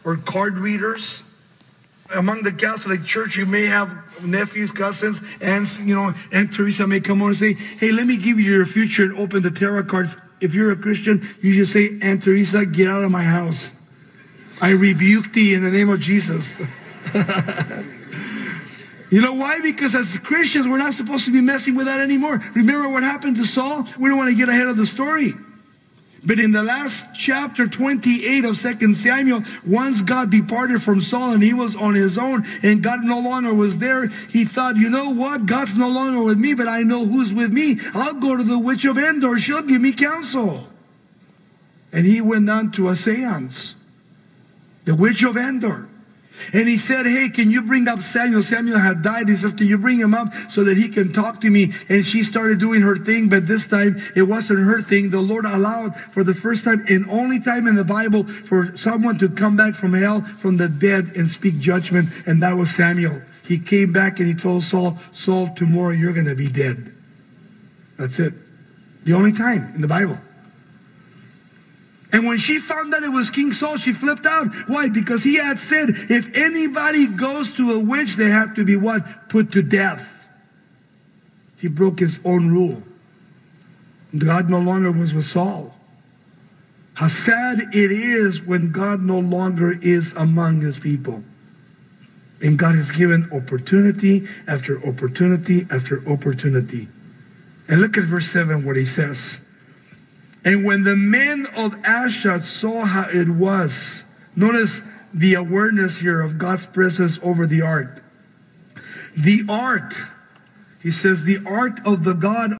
or card readers. Among the Catholic Church, you may have nephews, cousins, aunts, Aunt Teresa may come on and say, hey, let me give you your future, and open the tarot cards. If you're a Christian, you just say, Aunt Teresa, get out of my house. I rebuke thee in the name of Jesus. You know why? Because as Christians, we're not supposed to be messing with that anymore. Remember what happened to Saul? We don't want to get ahead of the story. But in the last chapter 28 of 2 Samuel, once God departed from Saul and he was on his own and God no longer was there, he thought, you know what? God's no longer with me, but I know who's with me. I'll go to the witch of Endor. She'll give me counsel. And he went down to a seance, the witch of Endor. And he said, hey, can you bring up Samuel? Samuel had died. He says, can you bring him up so that he can talk to me? And she started doing her thing, but this time it wasn't her thing. The Lord allowed for the first time and only time in the Bible for someone to come back from hell, from the dead, and speak judgment. And that was Samuel. He came back and he told Saul, Saul, tomorrow you're going to be dead. That's it. The only time in the Bible. And when she found out it was King Saul, she flipped out. Why? Because he had said, if anybody goes to a witch, they have to be what? Put to death. He broke his own rule. God no longer was with Saul. How sad it is when God no longer is among his people. And God has given opportunity after opportunity after opportunity. And look at verse 7, what he says. And when the men of Ashdod saw how it was, notice the awareness here of God's presence over the ark. The ark, he says, the ark of the God